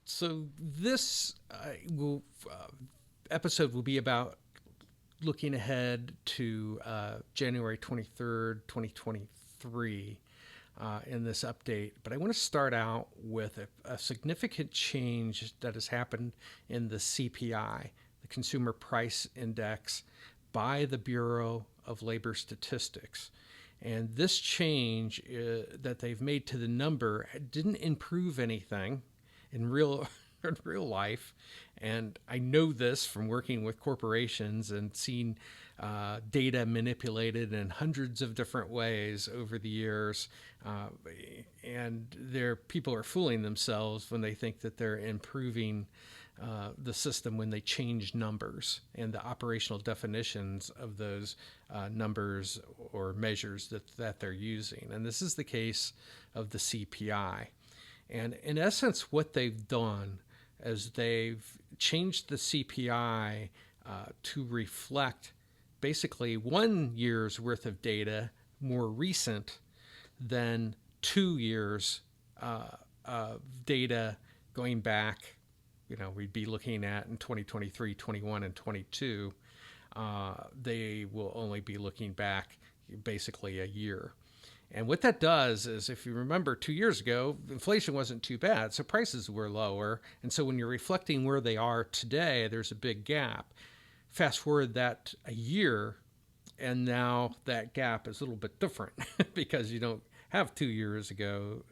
So this episode will be about looking ahead to January 23rd, 2023 in this update. But I want to start out with a significant change that has happened in the CPI, the Consumer Price Index, by the Bureau of Labor Statistics. And this change that they've made to the number didn't improve anything in real life. And I know this from working with corporations and seeing data manipulated in hundreds of different ways over the years. And people are fooling themselves when they think that they're improving the system when they change numbers and the operational definitions of those numbers or measures that they're using. And this is the case of the CPI. And in essence, what they've done is they've changed the CPI to reflect basically 1 year's worth of data, more recent than 2 years of data going back. We'd be looking at in 2023, 21, and 22. They will only be looking back basically a year. And what that does is, if you remember 2 years ago, inflation wasn't too bad, so prices were lower. And so when you're reflecting where they are today, there's a big gap. Fast forward that a year, and now that gap is a little bit different because you don't have 2 years ago,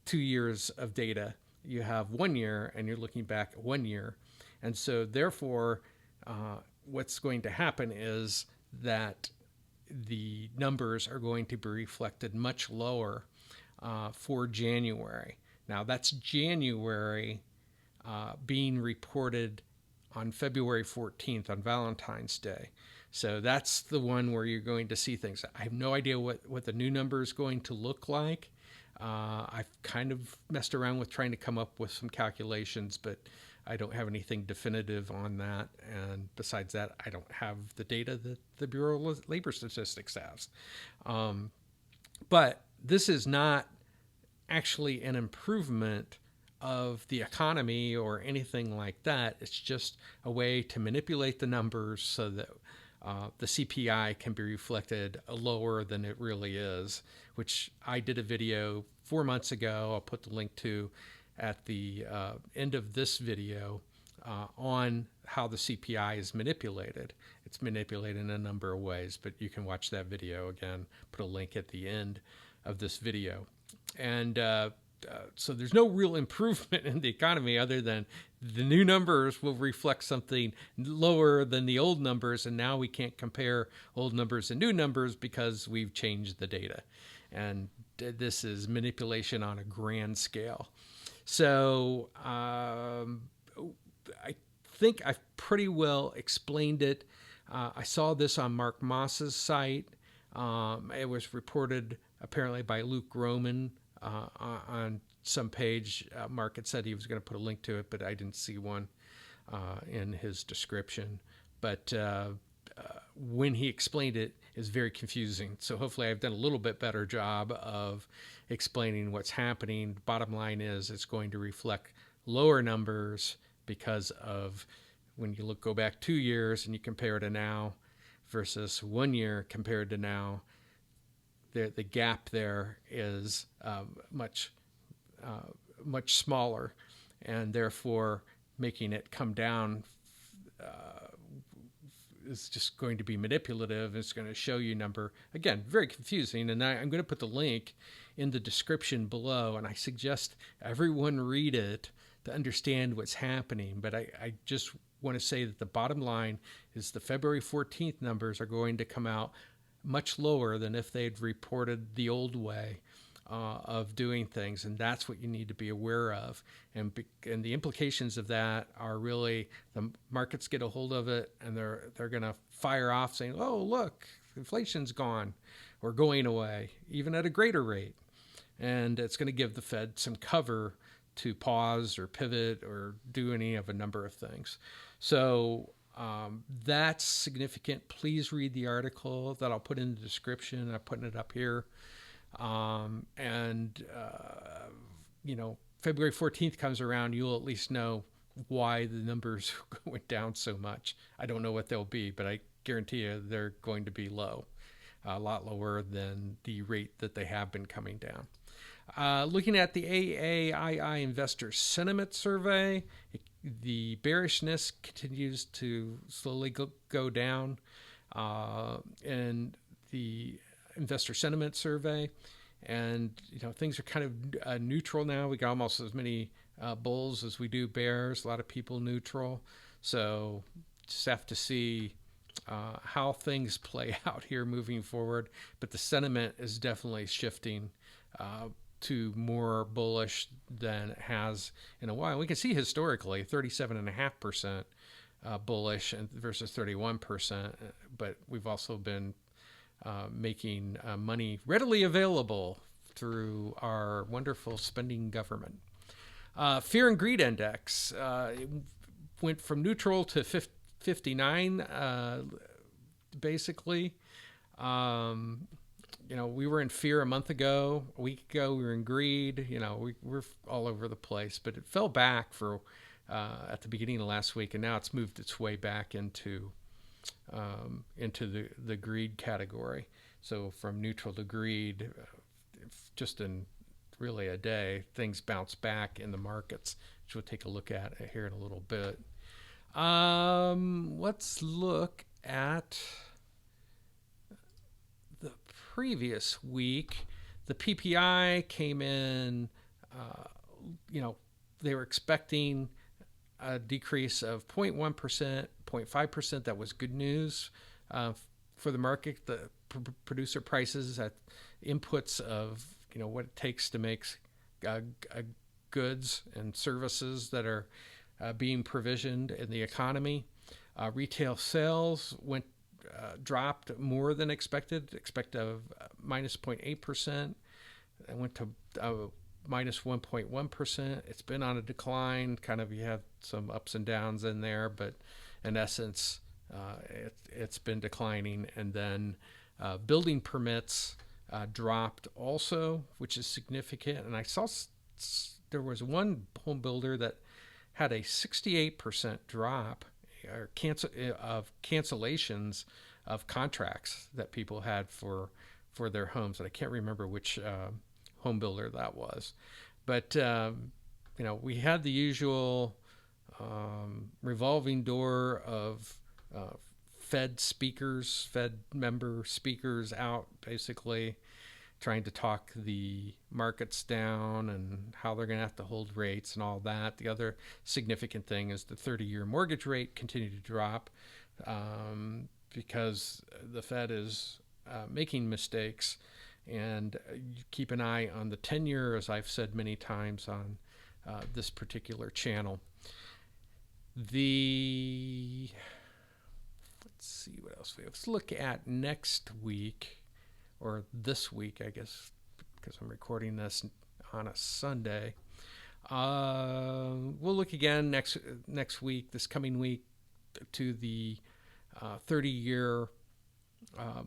2 years of data. You have 1 year, and you're looking back 1 year. And so therefore, what's going to happen is that the numbers are going to be reflected much lower for January. Now, that's January being reported on February 14th, on Valentine's Day. So that's the one where you're going to see things. I have no idea what the new number is going to look like. I've kind of messed around with trying to come up with some calculations, but I don't have anything definitive on that. And besides that, I don't have the data that the Bureau of Labor Statistics has. But this is not actually an improvement of the economy or anything like that. It's just a way to manipulate the numbers so that the CPI can be reflected lower than it really is, which I did a video 4 months ago. I'll put the link to at the end of this video on how the CPI is manipulated. It's manipulated in a number of ways, but you can watch that video again, put a link at the end of this video. And so there's no real improvement in the economy other than the new numbers will reflect something lower than the old numbers, and now we can't compare old numbers and new numbers because we've changed the data. And this is manipulation on a grand scale. So I think I've pretty well explained it. I saw this on Mark Moss's site. It was reported apparently by Luke Roman on some page. Mark had said he was going to put a link to it, but I didn't see one in his description. But when he explained it, is very confusing. So hopefully I've done a little bit better job of explaining what's happening. Bottom line is it's going to reflect lower numbers because of when you go back 2 years and you compare to now versus 1 year compared to now, the gap there is much smaller, and therefore making it come down is just going to be manipulative. It's going to show you number. Again, very confusing. And I'm going to put the link in the description below, and I suggest everyone read it to understand what's happening. But I just want to say that the bottom line is the February 14th numbers are going to come out much lower than if they'd reported the old way of doing things, and that's what you need to be aware of. And the implications of that are really the markets get a hold of it, and they're going to fire off saying, "Oh, look, inflation's gone or going away, even at a greater rate," and it's going to give the Fed some cover to pause or pivot or do any of a number of things. So that's significant. Please read the article that I'll put in the description. I'm putting it up here. February 14th comes around, you'll at least know why the numbers went down so much. I don't know what they'll be, but I guarantee you they're going to be low, a lot lower than the rate that they have been coming down. Looking at the AAII Investor Sentiment Survey, the bearishness continues to slowly go down. And the Investor Sentiment Survey, and things are kind of neutral now. We got almost as many bulls as we do bears. A lot of people neutral. So just have to see how things play out here moving forward. But the sentiment is definitely shifting to more bullish than it has in a while. We can see historically 37.5% bullish and versus 31%, but we've also been making money readily available through our wonderful spending government. Fear and Greed Index it went from neutral to 59, basically. We were in fear a month ago. A week ago, we were in greed. We're all over the place. But it fell back for at the beginning of last week, and now it's moved its way back into the greed category. So from neutral to greed, just in really a day, things bounce back in the markets, which we'll take a look at here in a little bit. Let's look at the previous week. The PPI came in, they were expecting a decrease of 0.1%, 0.5%. That was good news for the market. The producer prices at inputs of what it takes to make goods and services that are being provisioned in the economy. Retail sales dropped more than expected. Expect a minus 0.8%. It went to minus 1.1%. It's been on a decline. Kind of, you have some ups and downs in there, but in essence, it's been declining. And then building permits dropped also, which is significant. And I saw there was one home builder that had a 68% drop or cancellations of contracts that people had for their homes. And I can't remember which home builder that was. But, we had the usual revolving door of Fed member speakers out, basically trying to talk the markets down and how they're going to have to hold rates and all that. The other significant thing is the 30-year mortgage rate continued to drop because the Fed is making mistakes. And keep an eye on the 10-year, as I've said many times on this particular channel. Let's see what else we have. Let's look at next week, or this week, I guess, because I'm recording this on a Sunday. We'll look again next week, this coming week, to the 30-year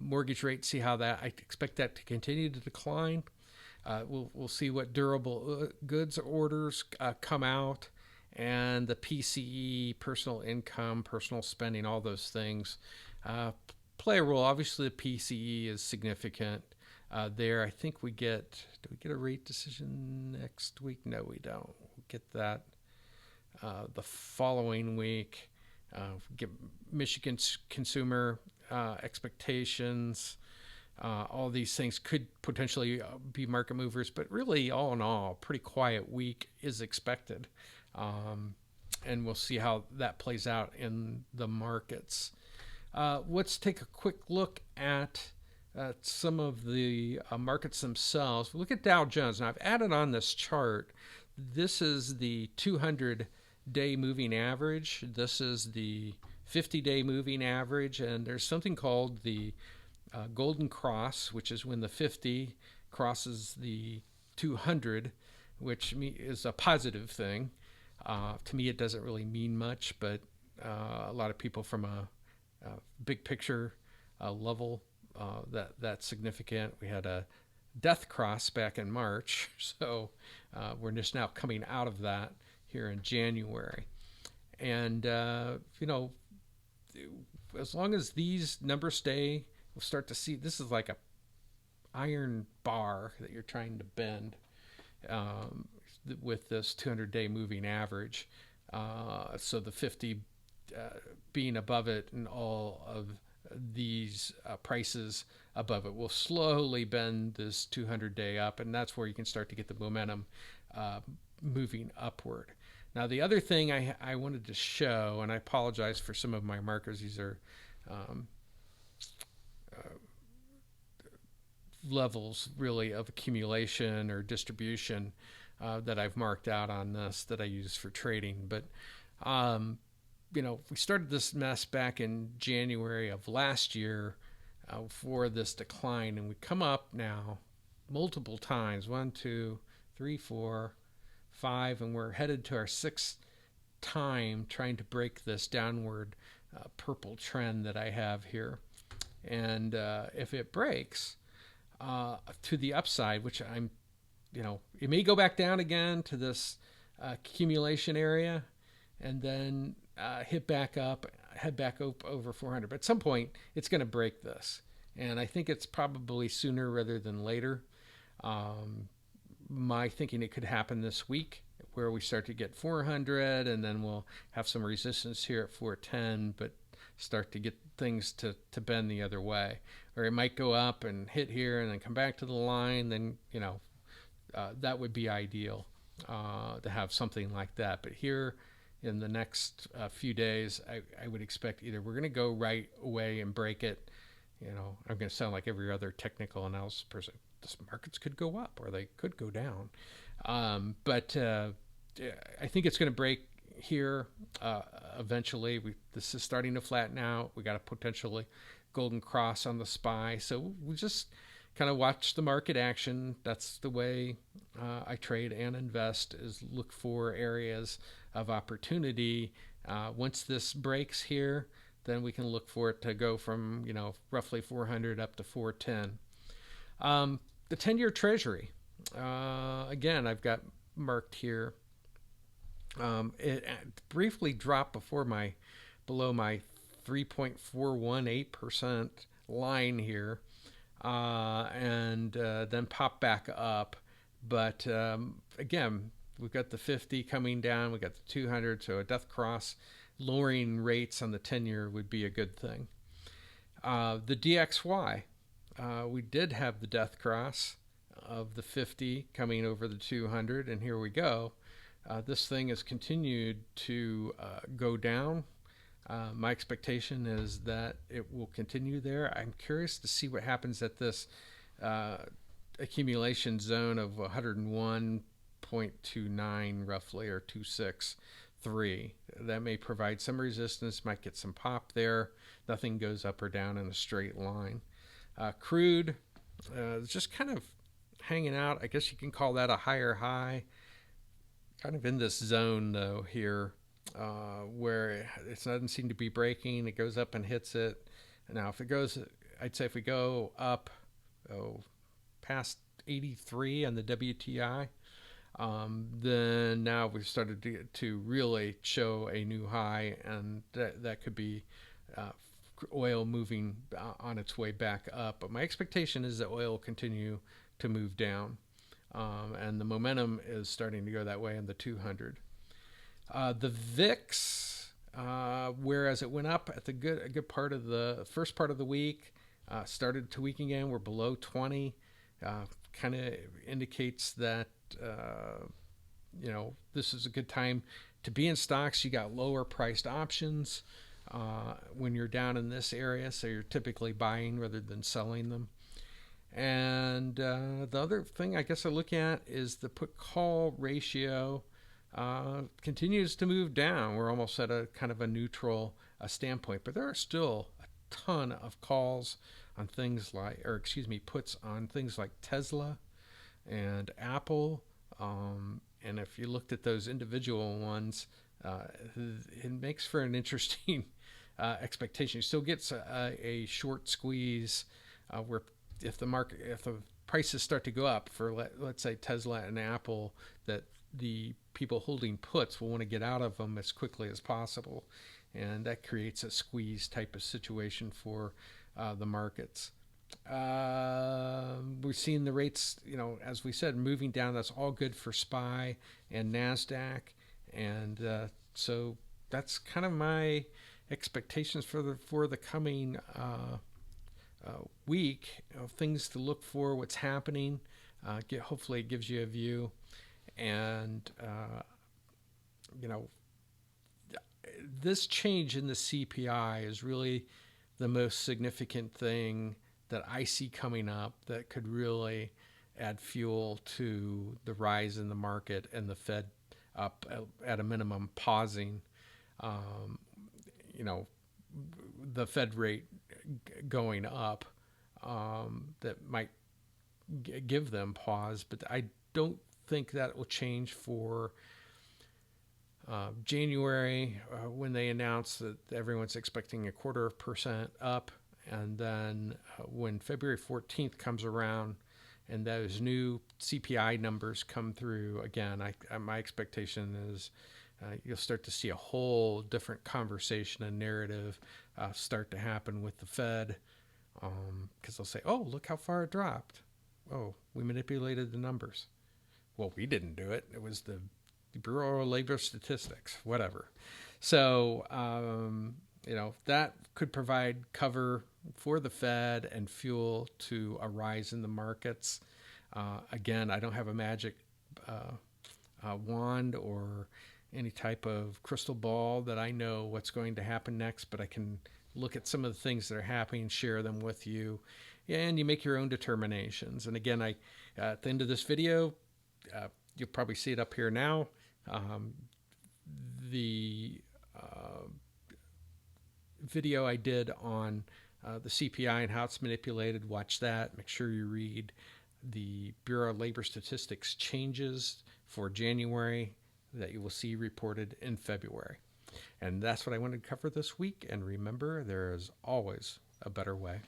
mortgage rate. See how that. I expect that to continue to decline. We'll see what durable goods orders come out, and the PCE, personal income, personal spending, all those things play a role. Obviously, the PCE is significant there. I think do we get a rate decision next week? No, we don't. We'll get that the following week. Get Michigan's consumer expectations. All these things could potentially be market movers, but really, all in all, pretty quiet week is expected. And we'll see how that plays out in the markets. Let's take a quick look at some of the markets themselves. Look at Dow Jones. Now, I've added on this chart. This is the 200-day moving average. This is the 50-day moving average. And there's something called the Golden Cross, which is when the 50 crosses the 200, which is a positive thing. To me, it doesn't really mean much, but a lot of people from a big picture level, that's significant. We had a death cross back in March. So we're just now coming out of that here in January. And, as long as these numbers stay, we'll start to see this is like a iron bar that you're trying to bend with this 200-day moving average. So the 50 being above it and all of these prices above it will slowly bend this 200-day up, and that's where you can start to get the momentum moving upward. Now, the other thing I wanted to show, and I apologize for some of my markers, these are levels really of accumulation or distribution that I've marked out on this that I use for trading. But, we started this mess back in January of last year for this decline, and we come up now multiple times, 1, 2, 3, 4, 5, and we're headed to our 6th time trying to break this downward purple trend that I have here. And if it breaks to the upside, which it may go back down again to this accumulation area and then head back up over 400. But at some point, it's going to break this. And I think it's probably sooner rather than later. My thinking it could happen this week where we start to get 400 and then we'll have some resistance here at 410, but start to get things to bend the other way. Or it might go up and hit here and then come back to the line. Then, that would be ideal to have something like that. But here in the next few days, I would expect either we're going to go right away and break it. I'm going to sound like every other technical analysis person. The markets could go up or they could go down. But I think it's going to break here eventually. This is starting to flatten out. We got a potentially golden cross on the SPY. So we just kind of watch the market action. That's the way I trade and invest, is look for areas of opportunity. Once this breaks here, then we can look for it to go from, roughly 400 up to 410. The 10-year Treasury, again, I've got marked here. It briefly dropped below my 3.418% line here, and then popped back up. But again, we've got the 50 coming down, we've got the 200, so a death cross, lowering rates on the 10-year would be a good thing. The DXY, we did have the death cross of the 50 coming over the 200, and here we go. This thing has continued to go down. My expectation is that it will continue there. I'm curious to see what happens at this accumulation zone of 101.29 roughly, or 263. That may provide some resistance, might get some pop there. Nothing goes up or down in a straight line. Crude is just kind of hanging out. I guess you can call that a higher high. Kind of in this zone though here, where it doesn't seem to be breaking. It goes up and hits it. Now if it goes, I'd say if we go up past 83 on the WTI, then now we've started to really show a new high, and that could be oil moving on its way back up. But my expectation is that oil will continue to move down. And the momentum is starting to go that way in the 200. The VIX, whereas it went up at a good part of the first part of the week, started to weaken again. We're below 20. Kind of indicates that this is a good time to be in stocks. You got lower priced options when you're down in this area, so you're typically buying rather than selling them. And the other thing I guess I look at is the put-call ratio continues to move down. We're almost at a kind of a neutral standpoint, but there are still a ton of calls on things like, puts on things like Tesla and Apple. And if you looked at those individual ones, it makes for an interesting expectation. You still get a short squeeze where if the prices start to go up for let's say Tesla and Apple, that the people holding puts will want to get out of them as quickly as possible, and that creates a squeeze type of situation for the markets. We're seeing the rates, as we said, moving down. That's all good for SPY and NASDAQ, and so that's kind of my expectations for the coming week of things to look for, what's happening. Hopefully it gives you a view, and this change in the CPI is really the most significant thing that I see coming up that could really add fuel to the rise in the market, and the Fed up at a minimum pausing, the Fed rate going up, that might give them pause. But I don't think that will change for January, when they announce that everyone's expecting 0.25% up. And then when February 14th comes around and those new CPI numbers come through, again, my expectation is you'll start to see a whole different conversation and narrative start to happen with the Fed, because they'll say, oh, look how far it dropped. Oh, we manipulated the numbers. Well, we didn't do it. It was the Bureau of Labor Statistics, whatever. So, that could provide cover for the Fed and fuel to a rise in the markets. Again, I don't have a magic wand or any type of crystal ball that I know what's going to happen next, but I can look at some of the things that are happening, share them with you, and you make your own determinations. And again, at the end of this video, you'll probably see it up here now. The video I did on the CPI and how it's manipulated, watch that. Make sure you read the Bureau of Labor Statistics changes for January that you will see reported in February. And that's what I wanted to cover this week. And remember, there is always a better way.